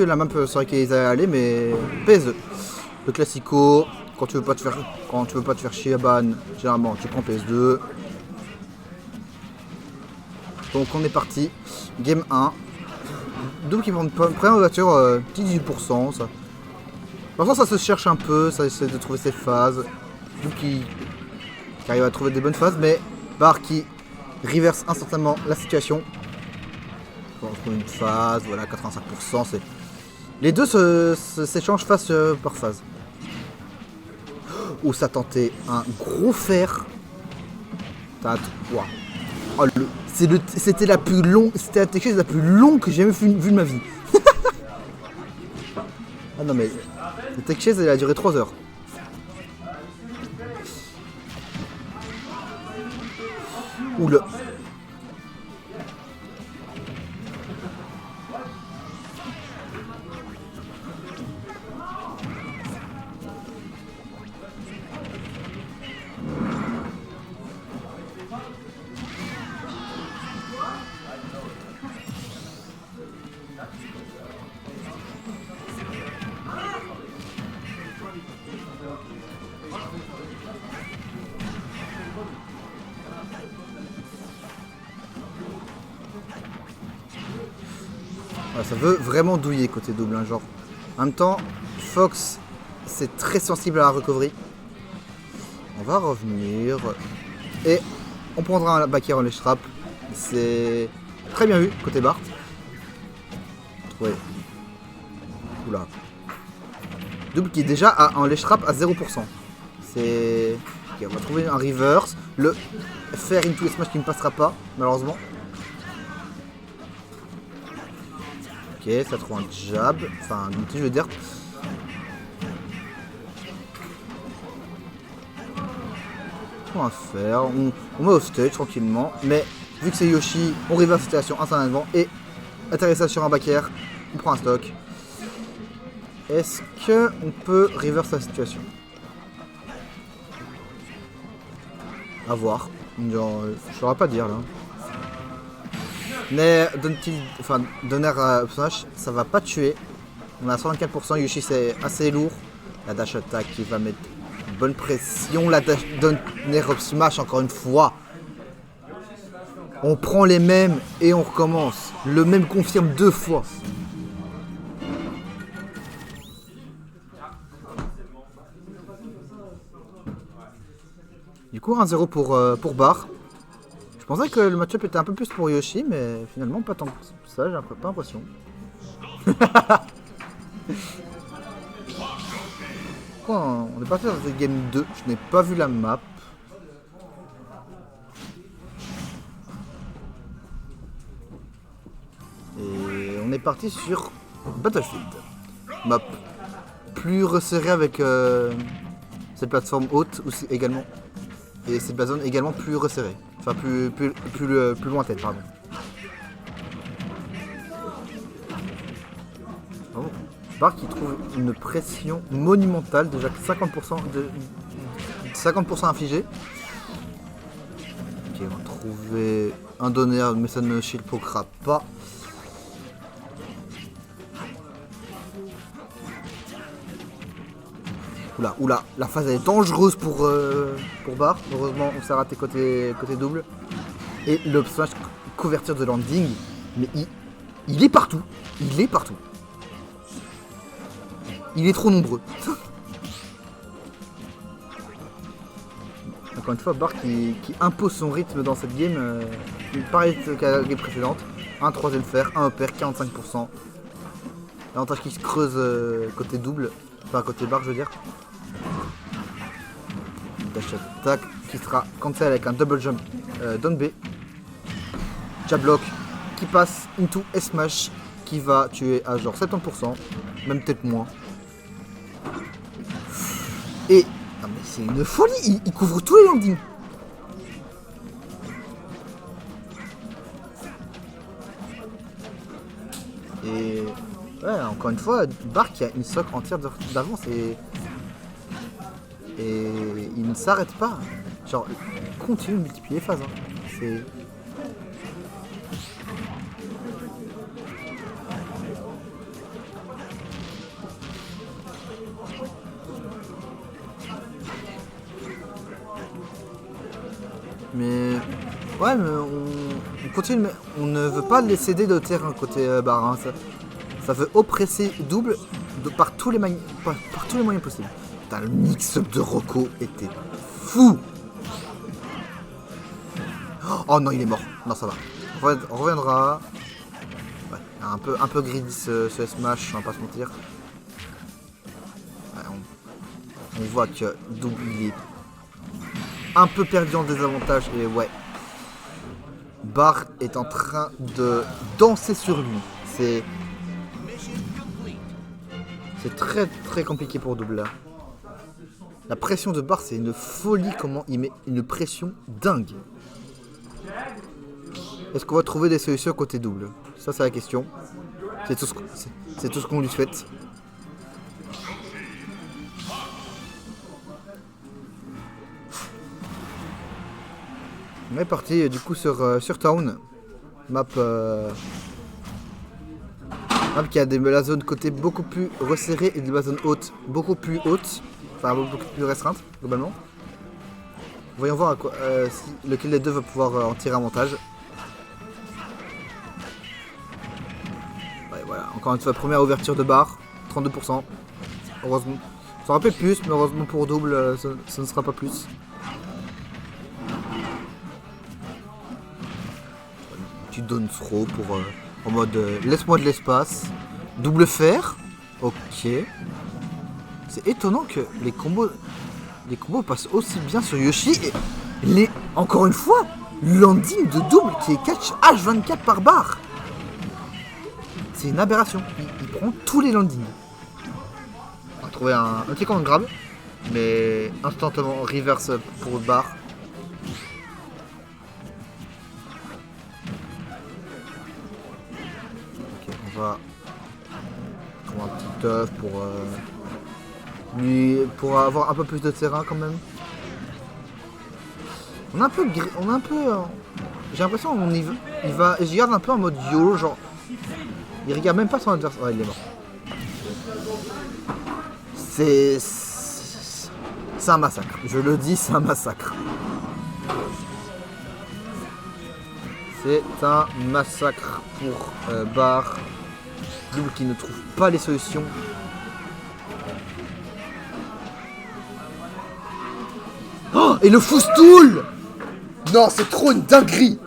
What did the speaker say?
La map sur laquelle ils allaient aller, mais PS2. Le classico, quand tu veux pas te faire chier à ban, généralement tu prends PS2. Donc on est parti. Game 1. Double qui prend première voiture, petit 18%. Ça. Parfois ça se cherche un peu, ça essaie de trouver ses phases. Double qui arrive à trouver des bonnes phases, mais Bar qui reverse instantanément la situation. On trouve une phase, voilà, 85%. C'est... Les deux s'échangent phase par phase. Oh, ça tentait un gros fer. Wow. Oh, c'était la plus longue, c'était la technique la plus longue que j'ai jamais vue de ma vie. Ah non mais, la tech chase elle a duré 3 heures. Oula. Ça veut vraiment douiller côté double, hein, genre. En même temps, Fox, c'est très sensible à la recovery. On va revenir. Et on prendra un back air en ledge trap. C'est très bien vu côté Bart. Ouais. Oula. Double qui est déjà en ledge trap à 0%. C'est... Ok, on va trouver un reverse. Le faire into smash qui ne passera pas, malheureusement. Ok, ça trouve un jab, enfin un outil je veux dire. On va faire, on met au stage tranquillement, mais vu que c'est Yoshi, on reverse la situation instantanément et atterrissage sur un back air, on prend un stock. Est-ce que on peut reverse la situation? À voir, genre, je saurais pas dire là. Mais donner à personnage, ça va pas tuer. On a 64%, Yoshi c'est assez lourd. La dash attack qui va mettre une bonne pression. La dash donner up smash encore une fois. On prend les mêmes et on recommence. Le même confirme 2 fois. Du coup 1-0 pour Bar. Je pensais que le match-up était un peu plus pour Yoshi, mais finalement pas tant que ça, j'ai pas l'impression. On est parti dans cette game 2, je n'ai pas vu la map. Et on est parti sur Battlefield. Map plus resserrée avec cette plateforme haute aussi également. Et cette zone également plus resserrée. Enfin, plus lointaine, pardon. Oh. Bar qui trouve une pression monumentale, déjà 50% infligé. Ok, on va trouver un donner, mais ça ne shieldpokera pas. Oula, la phase elle est dangereuse pour Bar. Heureusement, on s'est raté côté double. Et le smash couverture de landing, mais il est partout. Il est partout. Il est trop nombreux. Encore une fois, Bar qui impose son rythme dans cette game. Pareil que la game précédente. Un troisième fer, un upper, 45%. L'avantage qui se creuse côté double. Enfin, côté Bar, je veux dire. Dash attack qui sera cancel avec un double jump down B. Jab block qui passe into S-Smash qui va tuer à genre 70%, même peut-être moins. Et non mais c'est une folie, il couvre tous les landings. Et ouais, encore une fois, Bar qui a une stock entière d'avance et il ne s'arrête pas. Genre, il continue de multiplier les phases. Hein. C'est... Mais... Ouais, mais on continue, mais on ne veut pas les céder de terrain côté barre. Hein. Ça veut oppresser double par tous les moyens possibles. Putain, le mix-up de Rocco était fou. Oh non, il est mort. Non, ça va. On reviendra. Ouais, un peu greedy ce smash, on va pas se mentir. Ouais, on voit que double il est un peu perdu en désavantage et ouais. Barre est en train de danser sur lui. C'est très très compliqué pour double là. La pression de Barre, c'est une folie comment il met une pression dingue. Est-ce qu'on va trouver des solutions côté double? Ça c'est la question. C'est tout ce qu'on lui souhaite. On est parti du coup sur Town. Map qui a la zone côté beaucoup plus resserrée et de la zone haute beaucoup plus haute. Enfin beaucoup plus restreinte globalement. Voyons voir lequel des deux va pouvoir en tirer avantage. Ouais, voilà, encore une fois, première ouverture de barre, 32%. Heureusement. Ça aurait pu être plus, mais heureusement pour double, ça ne sera pas plus. Tu donnes throw pour en mode laisse-moi de l'espace. Double fer. Ok. C'est étonnant que les combos passent aussi bien sur Yoshi et encore une fois, landing de double qui est catch H24 par barre. C'est une aberration. Il prend tous les landings. On va trouver un petit compte grab, mais instantanément reverse pour barre. Ok, on va prendre un petit œuf pour avoir un peu plus de terrain quand même. On a un peu j'ai l'impression je garde un peu en mode YOLO, genre il regarde même pas son adversaire. Ouais, il est mort. C'est un massacre. Je le dis, c'est un massacre. C'est un massacre pour Barre. Double qui ne trouve pas les solutions. Oh, et le foustool! Non, c'est trop une dinguerie!